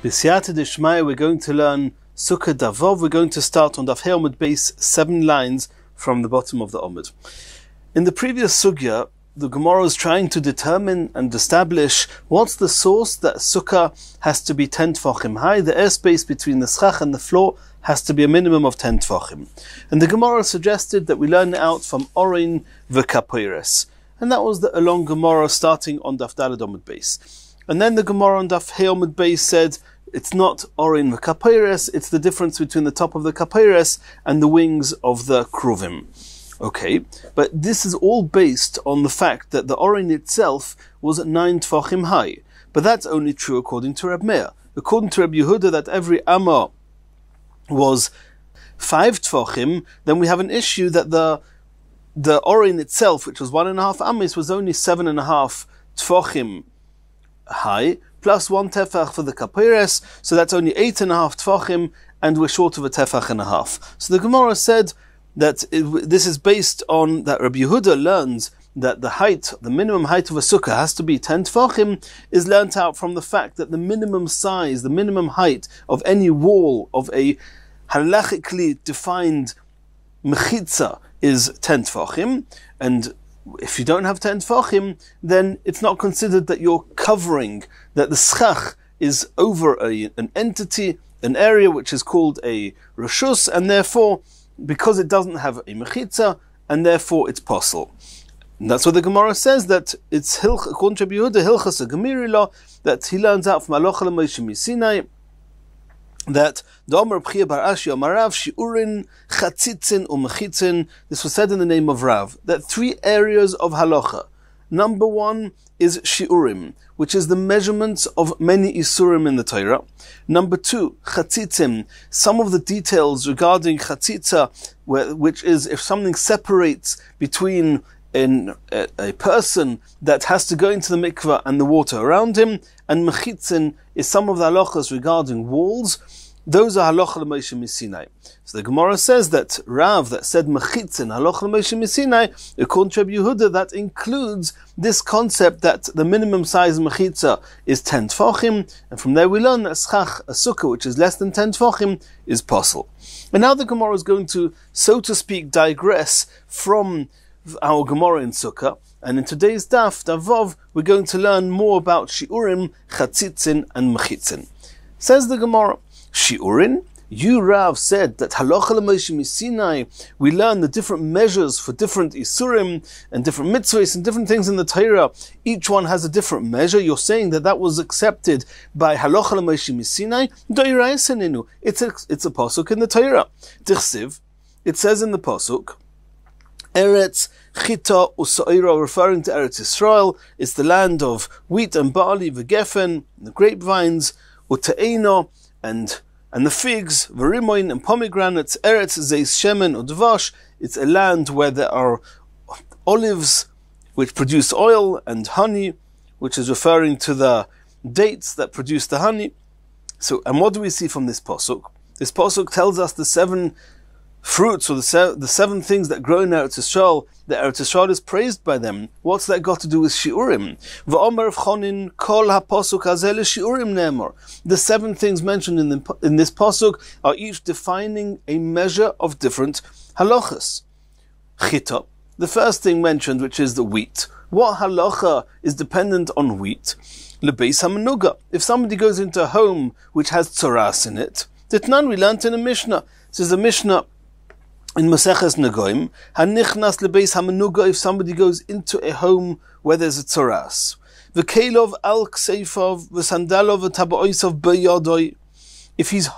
B'siyata d'shmaya, we're going to learn sukkah Daf. We're going to start on Daf Yomi base 7 lines from the bottom of the Omid. In the previous sugya, the Gemara is trying to determine and establish what's the source that sukkah has to be 10 tefachim high. The airspace between the schach and the floor has to be a minimum of 10 tefachim. And the Gemara suggested that we learn it out from Orin v'kapoires. And that was a long Gemara starting on Daf Daled Omid base. And then the Gemara on Daf Omid base said, it's not Orin v'kapoires, it's the difference between the top of the kapoires and the wings of the kruvim. Okay, but this is all based on the fact that the Orin itself was at 9 tefachim high. But that's only true according to Reb Meir. According to Reb Yehuda, that every Amma was 5 tefachim, then we have an issue that the Orin itself, which was 1.5 amis, was only 7.5 tefachim high, plus 1 tefach for the kapoires, so that's only 8.5 tefachim, and we're short of a tefach and a half. So the Gemara said that this is based on that Rabbi Yehuda learns that the minimum height of a sukkah has to be 10 tefachim, is learnt out from the fact that the minimum size, the minimum height of any wall of a halachically defined mechitza is 10 tefachim, and if you don't have 10 tefachim, then it's not considered that you're covering, that the schach is over an entity, an area which is called a reshus, and therefore, because it doesn't have a mechitza, and therefore it's possible. And that's what the Gemara says, that it's according to Rabbi Yehuda, hilchas a gemiri law, that he learns out from Halacha l'Moshe Sinai, that the Omer B'chia bar Ashi Amarav shiurin chatzitzin u'mechitzin. This was said in the name of Rav, that 3 areas of halacha. Number 1 is shiurim, which is the measurements of many isurim in the Torah. Number 2, chatzitzim, some of the details regarding chatzitza, which is if something separates between a person that has to go into the mikveh and the water around him, and mechitzin is some of the halachas regarding walls. Those are halacha l'Moshe Sinai. So the Gemara says that Rav that said mechitzin halacha l'Moshe Sinai, according to Rabbi Yehuda, that includes this concept that the minimum size mechitza is 10 tefachim, and from there we learn that schach, a sukkah which is less than 10 tefachim, is possible. And now the Gemara is going to, so to speak, digress from our Gemara in Sukkah, and in today's Daf, Davov, we're going to learn more about Shiurim, Chatzitzin, and Mechitzin. Says the Gemara, Shiurin, you Rav said that Halacha l'Moshe Sinai, we learn the different measures for different Isurim, and different mitzvahs, and different things in the Torah. Each one has a different measure. You're saying that that was accepted by Halacha l'Moshe Sinai? It's a pasuk in the Torah. Tichsiv, it says in the pasuk, Eretz Chita Usaira, referring to Eretz Israel, it's the land of wheat and barley, v'gefen, the grapevines, Ute'ena, and the figs, v'rimoin, and pomegranates. Eretz Zeis Shemen or Dvash, it's a land where there are olives which produce oil, and honey, which is referring to the dates that produce the honey. So, and what do we see from this pasuk? This pasuk tells us the 7 fruits, or the 7 things that grow in Eretz Yisrael, that Eretz Yisrael is praised by them. What's that got to do with Shiurim? V'omer v'chonin kol ha-pasuk hazeh Shiurim ne'emor. The 7 things mentioned in this pasuk are each defining a measure of different halachas. Chita, the first thing mentioned, which is the wheat. What halacha is dependent on wheat? Lebeis hamenuga. If somebody goes into a home which has tzoras in it, Ditnan, we learnt in a Mishnah. This is a Mishnah in Masechet Negoim, hanichnas lebeis hamenuga, if somebody goes into a home where there's a tzoras. V'kelov al kseifav v'sandalov v'taboisav b'yadoi. If he's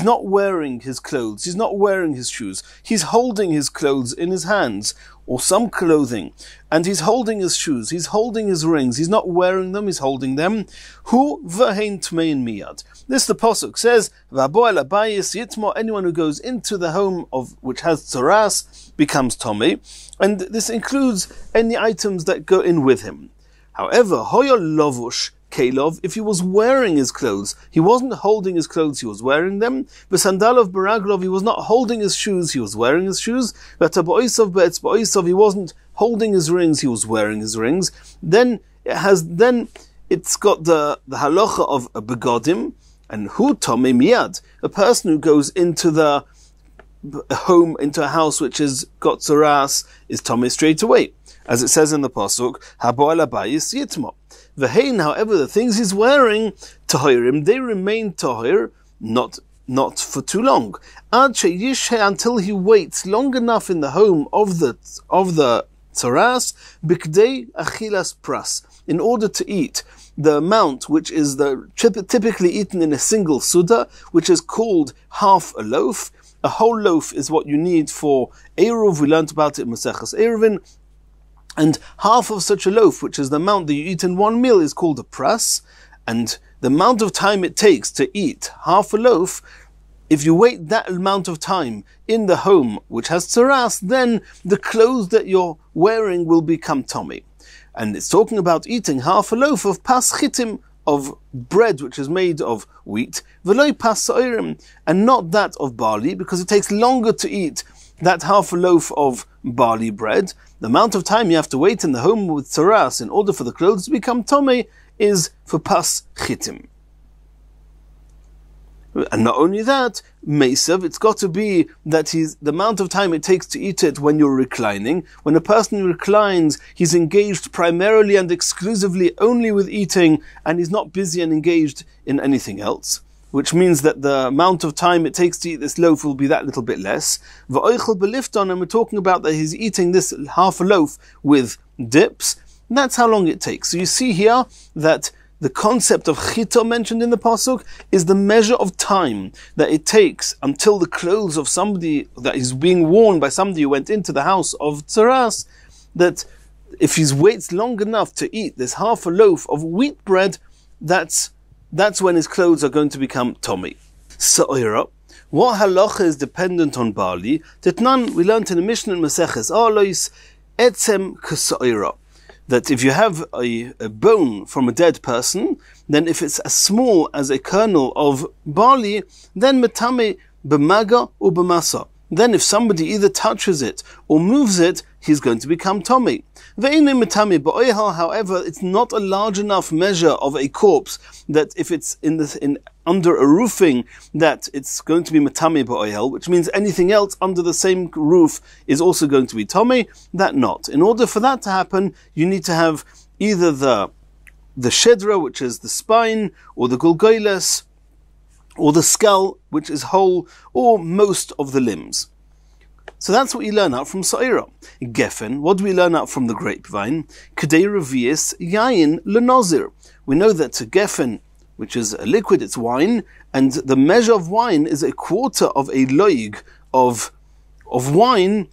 not wearing his clothes, he's not wearing his shoes, he's holding his clothes in his hands, or some clothing, and he's holding his shoes, he's holding his rings, he's not wearing them, he's holding them. Hu v'hein tmein miyad. This the pasuk says, V'abo el abayis yitmo, anyone who goes into the home of which has tzoras becomes tomei, and this includes any items that go in with him. However, hoyo lovush Kalov, if he was wearing his clothes, he wasn't holding his clothes, he was wearing them. V'sandalov baraglov, he was not holding his shoes, he was wearing his shoes. V'taboisov be'etzboisov, he wasn't holding his rings, he was wearing his rings. Then it's got the halacha of a begodim, and hu tomei miyad, a person who goes into the home, into a house which has got tzaras, is tomei straight away. As it says in the pasuk, habo al abayis yitmo. V'hein, however, the things he's wearing, tahirim, they remain tahir, not for too long. Ad sheyishhe, until he waits long enough in the home of the tzaras, bikdei achilas pras, in order to eat the amount which is typically eaten in a single suda, which is called half a loaf. A whole loaf is what you need for Eruv. We learned about it in Masechet Eruvin. And half of such a loaf, which is the amount that you eat in one meal, is called a pras. And the amount of time it takes to eat half a loaf, if you wait that amount of time in the home which has tzaras, then the clothes that you're wearing will become tomei. And it's talking about eating half a loaf of pas chitim, of bread which is made of wheat, v'loi pas sa'irim, and not that of barley, because it takes longer to eat that half a loaf of barley bread. The amount of time you have to wait in the home with tzaras in order for the clothes to become tomei is for pas chitim. And not only that, Mesav, it's got to be that the amount of time it takes to eat it when you're reclining. When a person reclines, he's engaged primarily and exclusively only with eating, and he's not busy and engaged in anything else, which means that the amount of time it takes to eat this loaf will be that little bit less. V'oichel belifton, and we're talking about that he's eating this half a loaf with dips. And that's how long it takes. So you see here that the concept of chita mentioned in the pasuk is the measure of time that it takes until the clothes of somebody that is being worn by somebody who went into the house of tzaras, that if he waits long enough to eat this half a loaf of wheat bread, that's when his clothes are going to become tomei. Sa'ira, what halacha is dependent on barley? Tetnan, we learned in the Mishnah in Masechet Alois, etzem k'sa'ira, that if you have a bone from a dead person, then if it's as small as a kernel of barley, then metame b'maga or b'masa. Then if somebody either touches it or moves it, he's going to become tomei. Ve'ene metame ba'oihal, however, it's not a large enough measure of a corpse that if it's under a roofing, that it's going to be metame ba'oihal, which means anything else under the same roof is also going to be tomei. That not. In order for that to happen, you need to have either the shedra, which is the spine, or the gulgoiles, or the skull, which is whole, or most of the limbs. So that's what you learn out from Sa'ira. Geffen, what do we learn out from the grapevine? Kedei revius yayin lenozir. We know that geffen, which is a liquid, it's wine, and the measure of wine is a quarter of a loig of wine.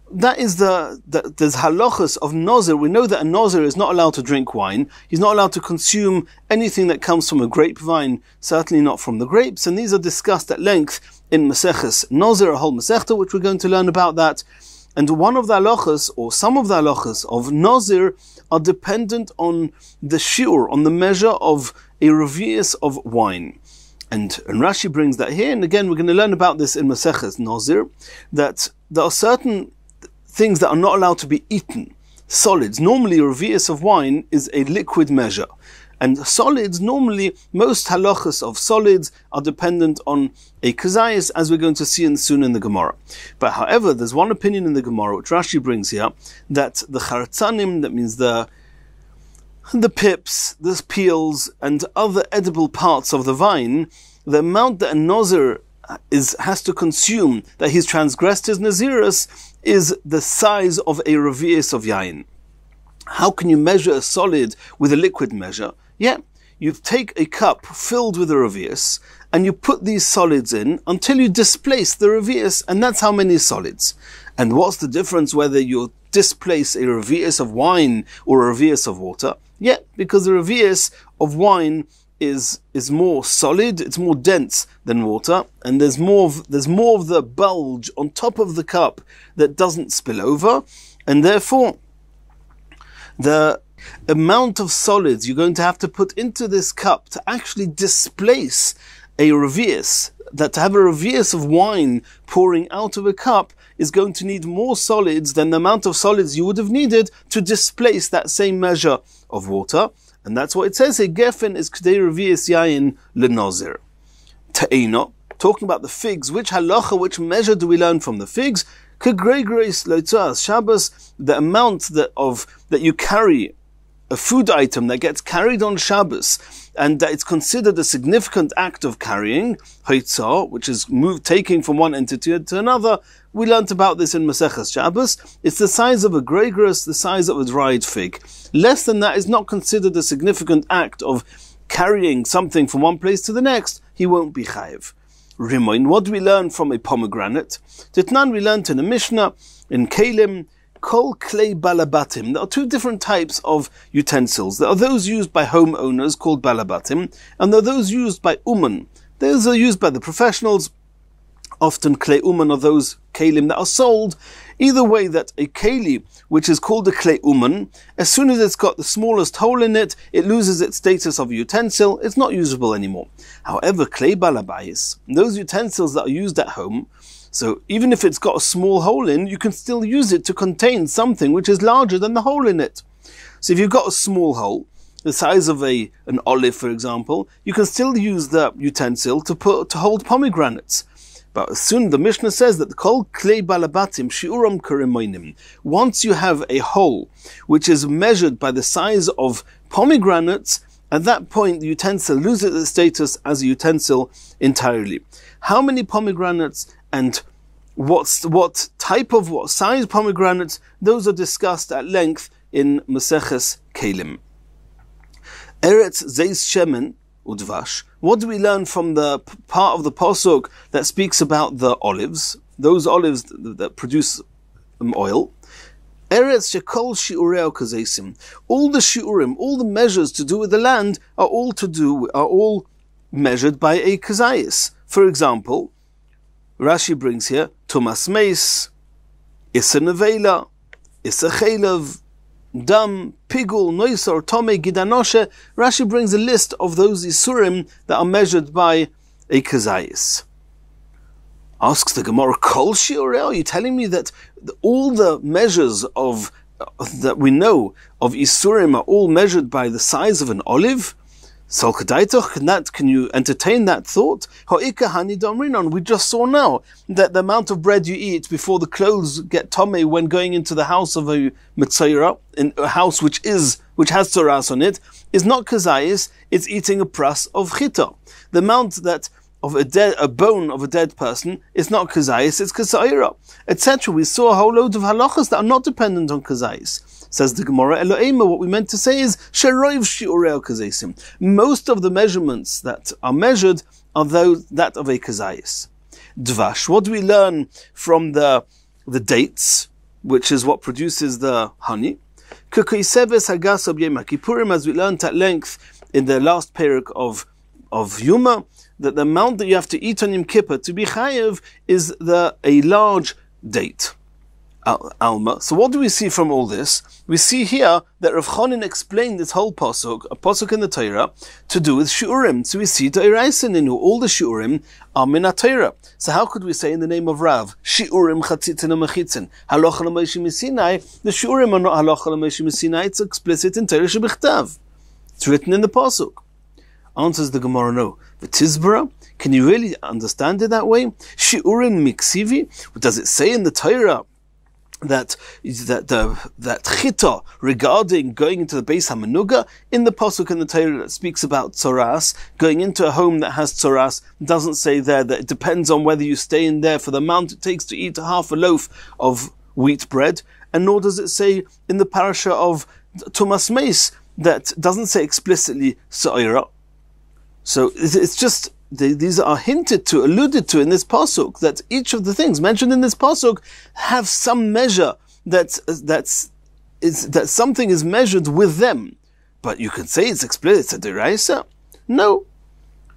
That is there's halachas of nozir. We know that a nozir is not allowed to drink wine. He's not allowed to consume anything that comes from a grapevine, certainly not from the grapes. And these are discussed at length in Masechet Nozir, a whole Masechta, which we're going to learn about that. And one of the halachas, or some of the halachas of nozir, are dependent on the shiur, on the measure of a revius of wine. And Rashi brings that here, and again we're going to learn about this in Masechet Nozir, that there are certain things that are not allowed to be eaten. Solids. Normally a revius of wine is a liquid measure. And solids, normally, most halachas of solids are dependent on a kazayas, as we're going to see soon in the Gemara. But however, there's one opinion in the Gemara, which Rashi brings here, that the charatzanim, that means the pips, the peels, and other edible parts of the vine, the amount that a nozir has to consume, that he's transgressed his nazirus, is the size of a revius of yain. How can you measure a solid with a liquid measure? Yeah, you take a cup filled with a revius, and you put these solids in until you displace the revius, and that's how many solids. And what's the difference whether you displace a revius of wine or a revius of water? Yeah, because the revius of wine is more solid, it's more dense than water, and there's more of the bulge on top of the cup that doesn't spill over, and therefore the amount of solids you're going to have to put into this cup to actually displace a revius, that to have a revius of wine pouring out of a cup is going to need more solids than the amount of solids you would have needed to displace that same measure of water. And that's what it says here. Gefen is k'dei revi'is yayin lenozir. Ta'ena, talking about the figs. Which halacha, which measure do we learn from the figs? K'greigreis lotzas Shabbos, the amount that you carry, a food item that gets carried on Shabbos, and that it's considered a significant act of carrying, haitzah, which is taking from one entity to another. We learnt about this in Masechet Shabbos. It's the size of a gregorus, the size of a dried fig. Less than that is not considered a significant act of carrying something from one place to the next. He won't be chayiv. Rimoin, what do we learn from a pomegranate? Titnan, we learnt in a Mishnah, in Kalim, Kol Klei Balabatim. There are two different types of utensils. There are those used by homeowners called Balabatim, and there are those used by Uman. Those are used by the professionals. Often Klei Uman are those Kalim that are sold. Either way, that a Kali, which is called a Klei Uman, as soon as it's got the smallest hole in it, it loses its status of a utensil. It's not usable anymore. However, Klei Balabais, those utensils that are used at home, so even if it's got a small hole in, you can still use it to contain something which is larger than the hole in it. So if you've got a small hole, the size of an olive, for example, you can still use the utensil to hold pomegranates. But soon the Mishnah says that the kol klei balabatim shiuram karimoinim. Once you have a hole which is measured by the size of pomegranates, at that point the utensil loses its status as a utensil entirely. How many pomegranates and what size pomegranates, those are discussed at length in Masechet Kalim. Eretz zeis shemen udvash. What do we learn from the part of the pasuk that speaks about the olives, those olives that produce oil? Eretz shekol shiurei kazesim. All the shiurim, all the measures to do with the land are all measured by a kazayis. For example, Rashi brings here tumas meis, issa nevela, issa chelav, dam, pigul, noisor, tome, gidanoshe. Rashi brings a list of those isurim that are measured by a kazayis. Asks the Gemara, kol shiurei, are you telling me that all the measures that we know of isurim are all measured by the size of an olive? Can you entertain that thought? We just saw now that the amount of bread you eat before the clothes get tomei when going into the house of a metzora, in a house which has tzoras on it, is not kazayis, it's eating a pras of chita. The amount that of a bone of a dead person is not kazayis, it's kasayira, etc. We saw a whole load of halachas that are not dependent on kazayis. Says the Gemara, Elo'ema, what we meant to say is, Sheroiv shiurei kazesim. Most of the measurements that are measured are that of a kazayis. Dvash, what do we learn from the dates, which is what produces the honey? Kukuiseves hagas ob Yom Kippurim, as we learned at length in the last parak of Yuma, that the amount that you have to eat on Yom Kippur to be chayev is a large date. Alma. So what do we see from all this? We see here that Rav Chonin explained this whole pasuk, a pasuk in the Torah, to do with shiurim. So we see Torah all the shiurim are min Torah. So how could we say in the name of Rav, shiurim chatzitzin u'mechitzin, halacha l'Moshe Sinai? The shiurim are not halacha l'Moshe Sinai. It's explicit in Torah shebichtav. It's written in the pasuk. Answers the Gemara, no. The Tizbara, can you really understand it that way? Shiurim miksivi. Does it say in the Torah that chita regarding going into the Beis HaMenuga, in the pasuk in the Torah that speaks about tzoras, going into a home that has tzoras, doesn't say there that it depends on whether you stay in there for the amount it takes to eat half a loaf of wheat bread, and nor does it say in the parasha of Tumas Meis that doesn't say explicitly Sa'ira. So it's just these are alluded to in this pasuk, that each of the things mentioned in this pasuk have some measure that something is measured with them. But you can say it's explicit, it's a deraisa. No.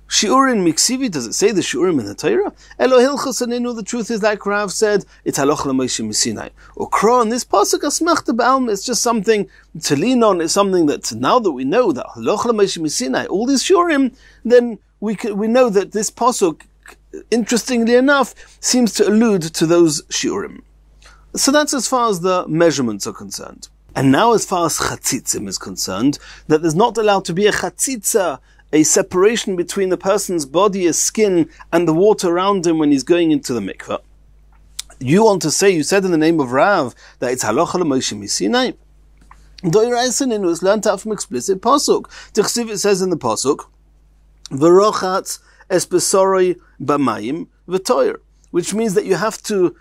Shiurim miksivi, does it say the shiurim in the Torah? Elohil chasaninu, the truth is like Rav said, it's haloch l'Moshe Sinai. Ukra, in this pasuk, asmachta ba'alm, it's just something to lean on, it's something that now that we know that haloch l'Moshe Sinai, all these shiurim, then we know that this pasuk, interestingly enough, seems to allude to those shiurim. So that's as far as the measurements are concerned. And now as far as chatzitzim is concerned, that there's not allowed to be a chatzitza, a separation between the person's body, his skin, and the water around him when he's going into the mikveh. You want to say, you said in the name of Rav, that it's halacha l'Moshe Sinai. Doiraisen is learned out from explicit pasuk. It says in the pasuk, "V'rochatz es besoroi b'mayim v'toyer," which means that you have to,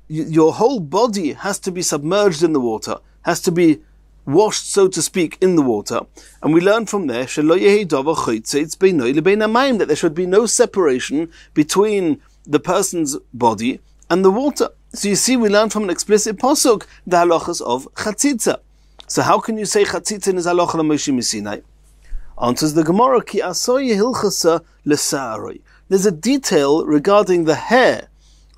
your whole body has to be submerged in the water, has to be washed, so to speak, in the water. And we learn from there that there should be no separation between the person's body and the water. So you see, we learn from an explicit pasuk the halachas of chatzitza. So how can you say chatzitza is halacha l'Moshe Sinai? Answers the Gemara, ki asoy hilchasa l'sa'aroi. There's a detail regarding the hair,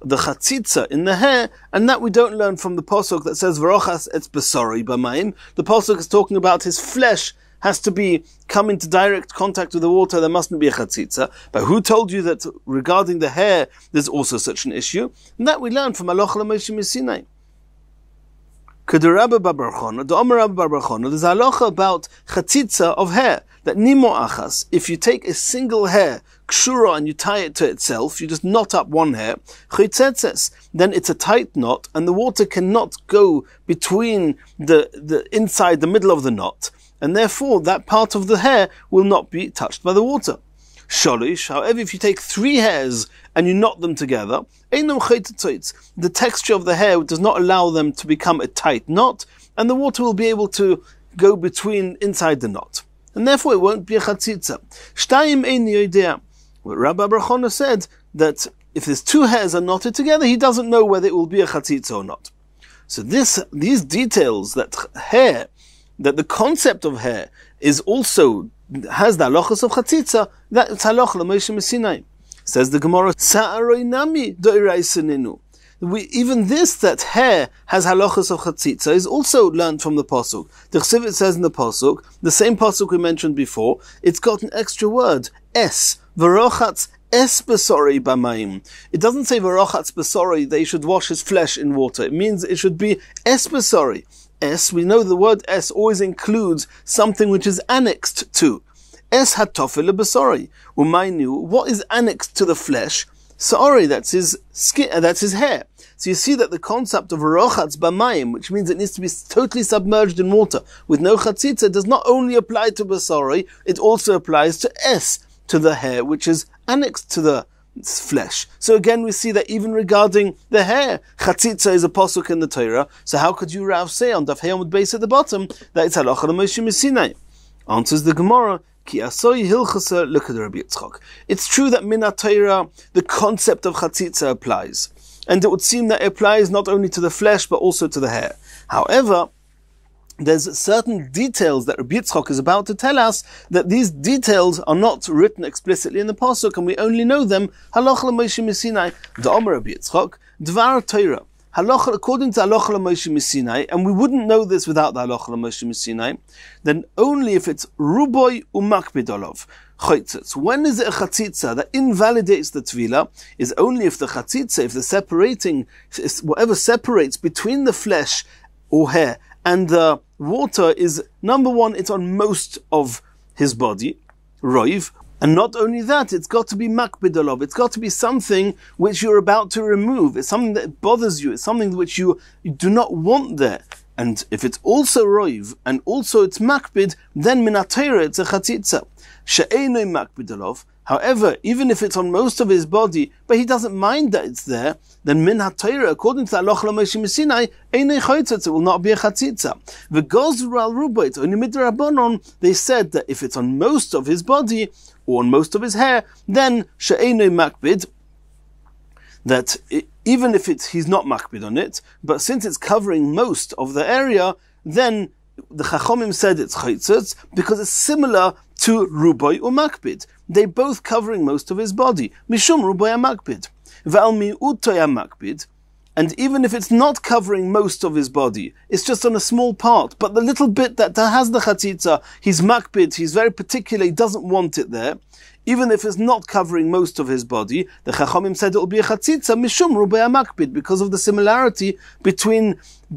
the chatzitza in the hair, and that we don't learn from the pasuk that says v'rochas etz besori b'mayim. The pasuk is talking about his flesh has to come into direct contact with the water. There mustn't be a chatzitza. But who told you that regarding the hair there's also such an issue? And that we learn from halacha l'Moshe Sinai. Kedarabba Bar Chana, the Omer Rabba Bar Chana, there's a halacha about chatzitza of hair, that nimo achas, if you take a single hair, kshura, and you tie it to itself, you just knot up one hair, chitzetzes, then it's a tight knot, and the water cannot go between the inside, the middle of the knot, and therefore that part of the hair will not be touched by the water. Sholish, however, if you take 3 hairs and you knot them together, the texture of the hair does not allow them to become a tight knot, and the water will be able to go inside the knot. And therefore it won't be a chatzitza. Shtayim ein yodea. What Rabbi Bar Chana said, that if there's 2 hairs are knotted together, he doesn't know whether it will be a chatzitza or not. So these details, that hair, that the concept of hair is also has the halachas of chatzitza, that's halacha l'Moshe Sinai. Says the Gemara, Sa'aroi nami doiraiseninu. Even this, that hair has halachas of chatzitza, is also learned from the pasuk. The Chsivit says in the pasuk, the same pasuk we mentioned before, it's got an extra word, es, v'rochatz es besori b'mayim. It doesn't say v'rochatz besori, they should wash his flesh in water. It means it should be es besori. Es, we know the word es always includes something which is annexed to. Es hatofel besori. Umaynu, what is annexed to the flesh? Sorry, that's his skin, that's his hair. So you see that the concept of rochatz b'mayim, which means it needs to be totally submerged in water, with no chatzitza, does not only apply to basari, it also applies to es, to the hair, which is annexed to the flesh. So again, we see that even regarding the hair, chatzitza is a pasuk in the Torah. So how could you, Rav, say on Daf Yomi Shiur at the bottom that it's halacha l'Moshe Sinai? Answers the Gemara, ki asoy hilchasa, look at Rabbi Yitzchok. It's true that min Torah, the concept of chatzitza applies, and it would seem that it applies not only to the flesh but also to the hair. However, there's certain details that Rabbi Yitzchok is about to tell us, that these details are not written explicitly in the pasuk, and we only know them halacha l'Moshe Sinai. The Omer Rabbi Yitzchok, dvar Torah, halacha according to halacha l'Moshe Sinai, and we wouldn't know this without the halacha l'Moshe Sinai, then only if it's ruboy umakbid olav. When is it a chatzitza that invalidates the tvila? Is only if the chatzitza, if the separating, whatever separates between the flesh or hair and the water is, number one, it's on most of his body, roiv, and not only that, it's got to be makbidolov, it's got to be something which you're about to remove, it's something that bothers you, it's something which you do not want there. And if it's also roiv, and also it's makbid, then minatayra, it's a chatzitza. She'enoi makbidolov. However, even if it's on most of his body, but he doesn't mind that it's there, then min ha-Torah, according to the halacha l'Moshe Sinai, einei chaytzitz, it will not be a chatzitza. V'gozru al rubayt, only midrabanon, they said that if it's on most of his body, or on most of his hair, then she'enei makbid, that even if he's not makbid on it, but since it's covering most of the area, then the Chachomim said it's chaytzitz, because it's similar to ruboy or makbid. They both covering most of his body. Mishum ruboy makbid. V'al mi'utoy makbid. And even if it's not covering most of his body, it's just on a small part, but the little bit that has the chatzitza, he's makbid, he's very particular, he doesn't want it there. even if it's not covering most of his body, the Chachamim said it will be a chatzitza mishum rubei makpid, because of the similarity between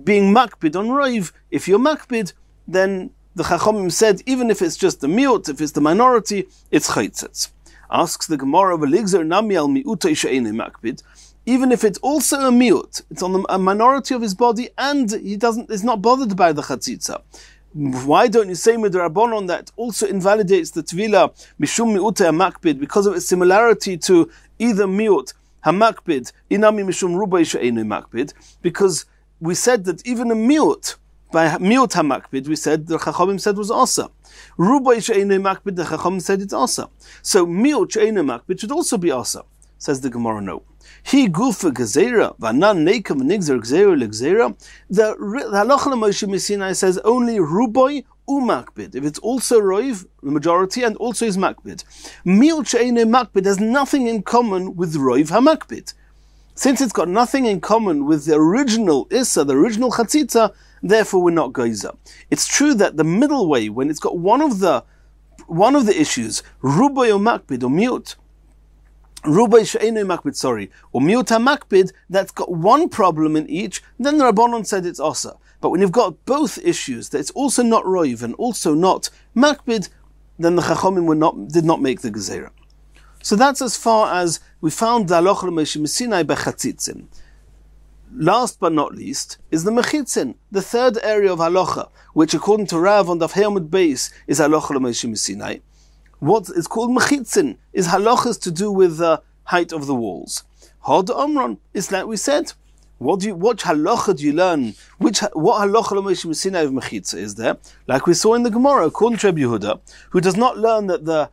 being makpid on roiv. If you're makpid, then the Chachamim said, even if it's just the miut, if it's the minority, it's chaytzitz. Asks the Gemara, v'ligzer nami al miutay she'enei makpid, even if it's also a miut, it's on a minority of his body, and is not bothered by the chatzitza. Why don't you say midrabanon that also invalidates the tvila mishum miutay hamakpid, because of its similarity to either miut hamakpid inami mishum rubay she'enei makpid? Because we said that even a miut, by miut hamakpid, we said the Chachamim said was asa. Rubay she'enei makpid, the Chachamim said it's asa. So miut she'enei makpid should also be asa. Says the Gemara, no. He gufa gezera v'anan neikam v'nigzer gezera legzera. The halacha l'Moshe Missinai says only rubay umakbid. If it's also roiv, the majority, and also is makbid. Miut she'enei makbid has nothing in common with roiv hamakbid. Since it's got nothing in common with the original issa, the original chatzitza, therefore we're not geyser. It's true that the middle way, when it's got one of the issues, rubay umakbid or miut, Rubay she'enei makbid, or miut hamakbid, that's got one problem in each, then the Rabbanon said it's asa. But when you've got both issues, that it's also not roiv and also not makbid, then the Chachamim did not make the gezerah. So that's as far as we found the halacha l'Moshe Missinai b'chatzitzin. Last but not least is the mechitzin, the third area of halacha, which according to Rav on Daf Yomi Shiur is halacha l'Moshe Missinai. What is called mechitzin is halachas to do with the height of the walls. Hod Omron is like we said. What halacha do you learn? What halacha l'Moshe Missinai of mechitza is there? Like we saw in the Gemara, according to Rabbi Yehuda, who does not learn that the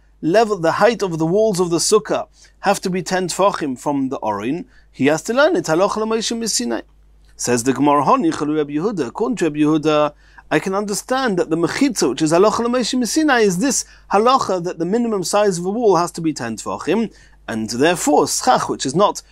height of the walls of the sukkah have to be 10 tefachim from the orin, he has to learn it halacha l'Moshe Missinai. Says the Gemara, Honi chalu Rabbi Yehuda. According to Rabbi Yehuda, I can understand that the mechitza, which is halacha l'Moshe Missinai, is this halacha that the minimum size of a wall has to be 10 tefachim, and therefore schach, which has not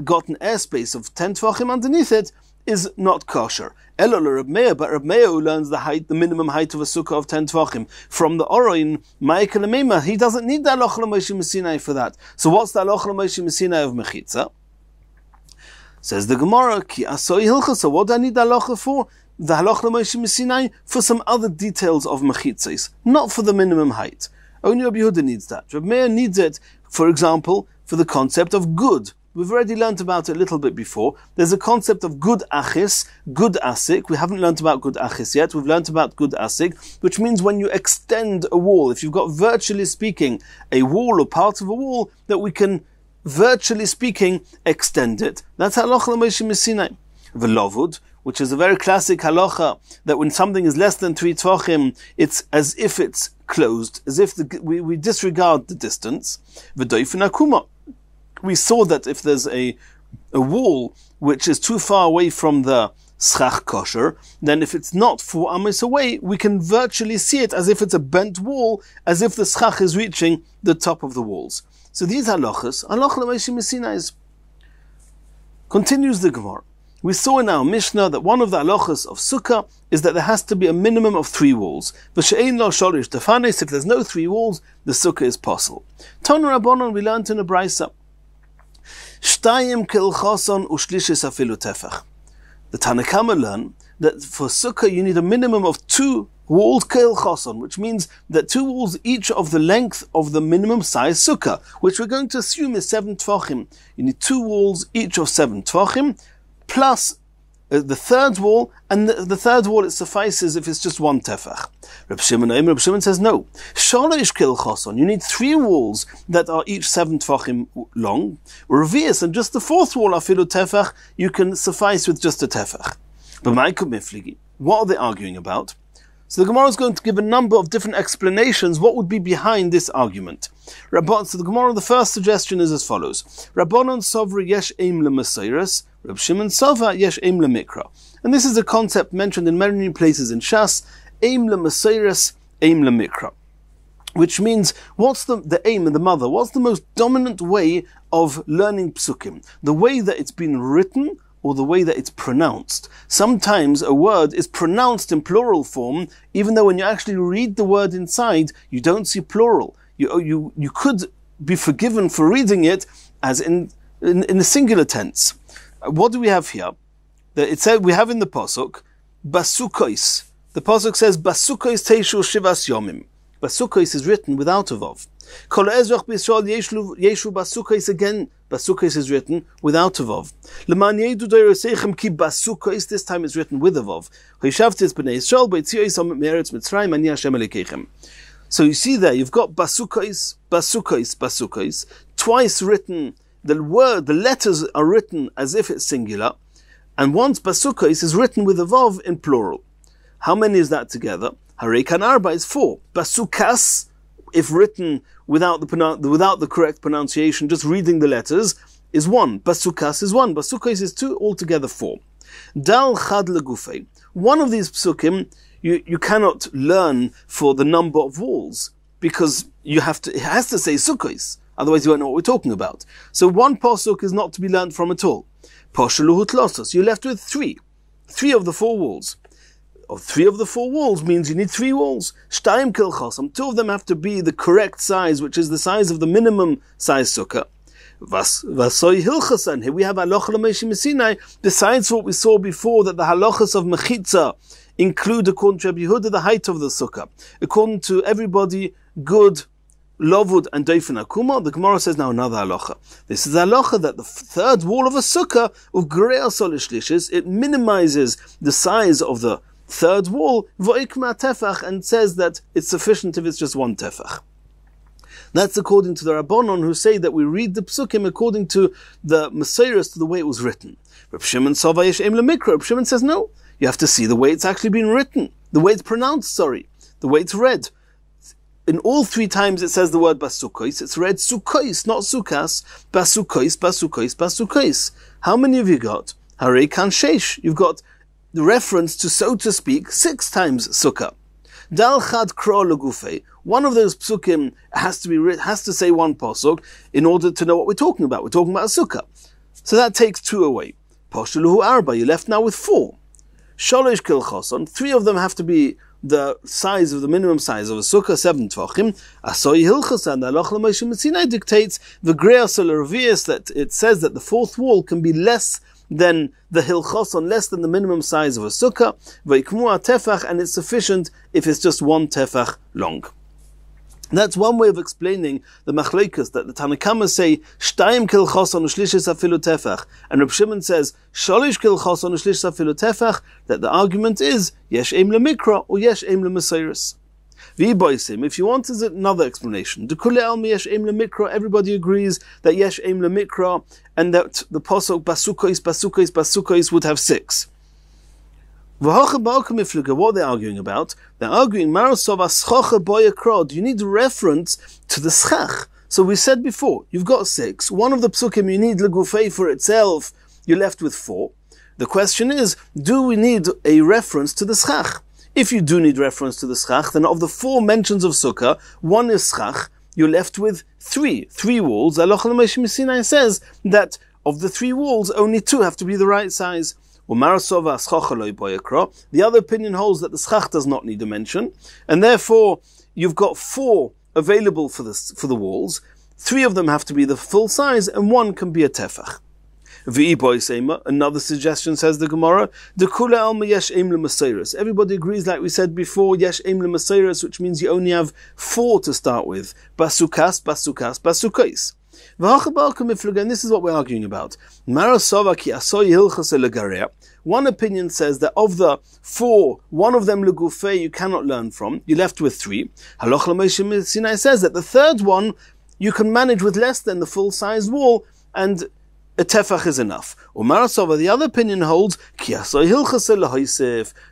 got an airspace of 10 tefachim underneath it, is not kosher. Elul Reb Meir, but Reb Meir who learns the minimum height of a sukkah of 10 tefachim from the Oroin, Ma'ikal Meima, he doesn't need the halacha l'Moshe Missinai for that. So what's the halacha l'Moshe Missinai of mechitza? Says the Gemara, Ki asoi hilcha, so what do I need the halacha for? The halacha l'Moshe Missinai for some other details of mechitzas, not for the minimum height. Only Rabbi Yehuda needs that. Rabbi Meir needs it, for example, for the concept of good. We've already learnt about it a little bit before. There's a concept of good achis, good asik. We haven't learnt about good achis yet. We've learnt about good asik, which means when you extend a wall, if you've got, virtually speaking, a wall or part of a wall, that we can, virtually speaking, extend it. That's halacha l'Moshe Missinai. V'lovud, which is a very classic halacha, that when something is less than 3 tefachim, it's as if it's closed, as if we disregard the distance. V'doifen akuma. We saw that if there's a wall which is too far away from the schach kosher, then if it's not 4 amos away, we can virtually see it as if it's a bent wall, as if the schach is reaching the top of the walls. So these halachas, halacha l'Moshe Missinai. Continues the Gemara. We saw in our Mishnah that one of the halachas of sukkah is that there has to be a minimum of 3 walls. V'she'ein lo sholish tefanes, if there's no 3 walls, the sukkah is possible. Tanu Rabbanon, we learned in a brisa. Shtayim kilchoson ushlishes afilu tefach. The Tanakama learn that for sukkah you need a minimum of 2 walls kilchoson, which means that 2 walls each of the length of the minimum size sukkah, which we're going to assume is 7 tefachim. You need 2 walls each of 7 tefachim, plus the third wall, and the third wall it suffices if it's just 1 tefach. Reb Shimon says no. Shalosh kilchoson, you need 3 walls that are each 7 tefachim long. Revius, and just the 4th wall afilu tefach, you can suffice with just a tefach. But ma'ikub mifligi, what are they arguing about? So the Gemara is going to give a number of different explanations what would be behind this argument. So the Gemara, the first suggestion is as follows. Rabbanon sovra yesh eim le'maseiras, Reb Shimon sova yesh eim le'mikra. And this is a concept mentioned in many places in Shas, eim le'maseiras, eim le'mikra. Which means, what's the aim and the mother? What's the most dominant way of learning psukim? The way that it's been written, or the way that it's pronounced. Sometimes a word is pronounced in plural form, even though when you actually read the word inside, you don't see plural. You could be forgiven for reading it as in the singular tense. What do we have here? It said we have in the pasuk basukos. The pasuk says basukos teishu shivas yomim. Basukos is written without a vav. Kol ezrach b'Yisrael yeshu basukos, again basukos is written without a vav. Leman yedu doyrosechem ki basukos, this time it's written with a vav. Hoishavtis b'nei Yisrael b'yitzios me'eretz Mitzrayim ani Hashem Elokeichem. So you see there, you've got basukos, basukos, basukos, twice written. The letters are written as if it's singular, and once basukos is written with a vav in plural. How many is that together? Harekan arba is 4. Basukas, if written without the correct pronunciation, just reading the letters, is 1. Basukas is 1. Basukos is 2. Altogether 4. Dal chad legufei. One of these psukim you cannot learn for the number of walls, because it has to say sukkos, otherwise you won't know what we're talking about. So one pasuk is not to be learned from at all. Poshaluhut losos. You're left with 3. 3 of the 4 walls. Or 3 of the 4 walls means you need 3 walls. Shtayim kil chosam. 2 of them have to be the correct size, which is the size of the minimum size sukkah. Vasoy hilchasan. Here we have halacha l'meishim Sinai. Besides what we saw before, that the halachas of mechitza include, according to Rabbi Yehuda, the height of the sukkah. According to everybody, good, lovud, and doifen akuma. The Gemara says now another halacha. This is the halacha that the 3rd wall of a sukkah of greya solishlishes, it minimizes the size of the 3rd wall, vo'ikma tefach, and says that it's sufficient if it's just 1 tefach. That's according to the Rabbanon, who say that we read the psukim according to the Masechet, to the way it was written. Reb Shimon says no. You have to see the way it's actually been written, the way it's pronounced, the way it's read. In all 3 times it says the word basukos, it's read sukos, not sukas, basukos, basukos, basukos. How many have you got? Harei kan sheish. You've got the reference to, so to speak, 6 times sukkah. Dal chad kro legufei. One of those psukim has to say 1 pasuk in order to know what we're talking about. We're talking about a sukkah. So that takes 2 away. Poshaluhu arba. You're left now with 4. Sholosh kil choson. 3 of them have to be the size of the minimum size of a sukkah, 7 tvachim. Asoy hilchasan. The halacha l'meishim Sinai dictates the greya solarvius, that it says that the 4th wall can be less than the hilchoson, less than the minimum size of a sukkah. V'ikmu tefach, and it's sufficient if it's just 1 tefach long. That's one way of explaining the machlekes, that the Tanakhama say shtayim kil choson u'shlishis afilu tefach, and Reb Shimon says shalish kil choson u'shlishis afilu tefach. That the argument is yesh eim lemikra or yesh eim lemesayris. V'yiboisim. If you want, is another explanation. Dekule almi yesh eim lemikra. Everybody agrees that yesh eim lemikra, and that the pasuk basukos, basukos, basukos would have 6. What are they arguing about? They're arguing, do you need a reference to the schach? So we said before, you've got 6. One of the psukim you need legufei for itself, you're left with 4. The question is, do we need a reference to the schach? If you do need reference to the schach, then of the 4 mentions of sukkah, 1 is schach, you're left with 3 walls. Halacha l'meishim Sinai says that of the 3 walls, only 2 have to be the right size. The other opinion holds that the schach does not need a mention, and therefore you've got 4 available for the walls. 3 of them have to be the full size, and 1 can be a tefach. Another suggestion, says the Gemara, everybody agrees, like we said before, yesh eim l'maseiros, which means you only have 4 to start with. Basukas, basukas, basukos. And this is what we're arguing about. One opinion says that of the 4, 1 of them legufei you cannot learn from. You're left with 3. Halacha l'meishim Sinai says that the 3rd one you can manage with less than the full size wall, and a tefach is enough. The other opinion holds that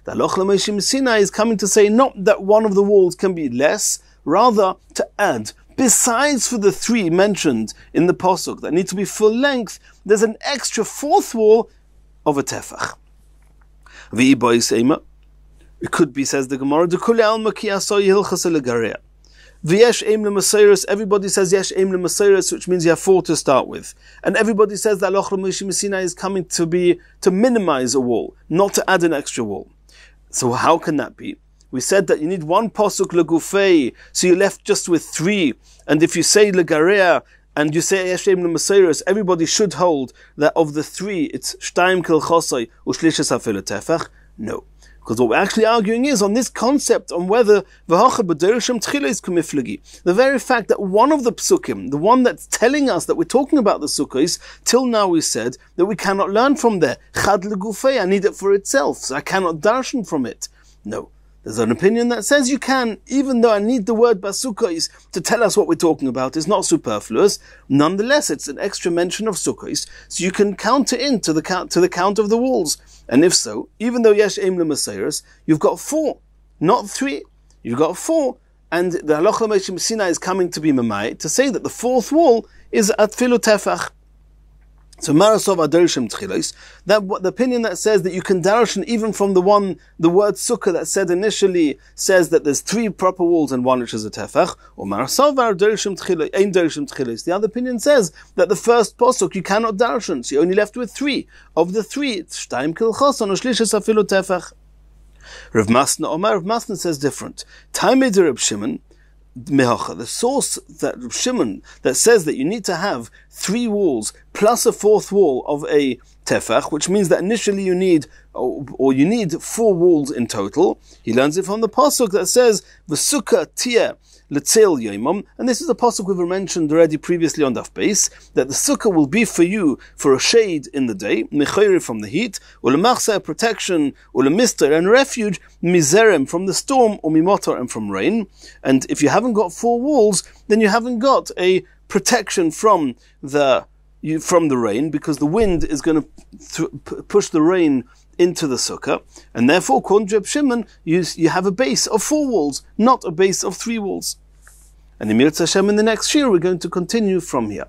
Halacha l'meishim Sinai is coming to say not that one of the walls can be less, rather to add. Besides for the 3 mentioned in the pasuk that need to be full length, there's an extra 4th wall of a tefach. It could be, says the Gemara, everybody says yesh eim l'maseiros, which means you have 4 to start with. And everybody says that Halacha l'meishim Sinai is coming to minimize a wall, not to add an extra wall. So how can that be? we said that you need one posuk legufei, so you're left just with 3. And if you say legarea, and you say Yeshem Masechet, everybody should hold that of the 3, it's shtaim kil chosai u'shlishas afilu tefach. No. Because what we're actually arguing is on this concept on whether the very fact that one of the psukim, the one that's telling us that we're talking about the sukkahs, till now we said that we cannot learn from there. Chad legufei, I need it for itself, so I cannot darshan from it. No. There's an opinion that says you can, even though I need the word basukkahs to tell us what we're talking about. It's not superfluous. Nonetheless, it's an extra mention of sukkahs, so you can count it into the count of the walls. And if so, even though yesh eim lemaseiros, you've got 4, not 3. You've got 4, and the halacha Moshe Sinai is coming to be mamai to say that the 4th wall is at filu tefach. So Marasov Adarshim Tchilos, that the opinion that says that you can darshan even from the word sukkah that said initially says that there's 3 proper walls and 1 which is a tefach, or Marasov Adarshim Tchilos, Ein Darshim Tchilos. The other opinion says that the first posuk you cannot darshan, so you're only left with 3. Of the 3, it's shtaim kil choson u'shlishas afilu tefach. Rav Masna says different. Taimei de Reb Shimon, the source that Shimon that says that you need to have 3 walls plus a 4th wall of a tefach, which means that initially you need 4 walls in total. He learns it from the pasuk that says v'sukkah tia l'tzel yomam, and this is a pasuk we've mentioned already previously on Daf Beis, that the sukkah will be for you for a shade in the day, mechayri from the heat, u'lemachsa protection, u'lemister and refuge, mizerem from the storm, or mimotor and from rain. And if you haven't got 4 walls, then you haven't got a protection from the rain, because the wind is going to push the rain into the sukkah, and therefore, according to Reb Shimon, you have a base of 4 walls, not a base of 3 walls. And in Mirz Hashem in the next shiur, we're going to continue from here.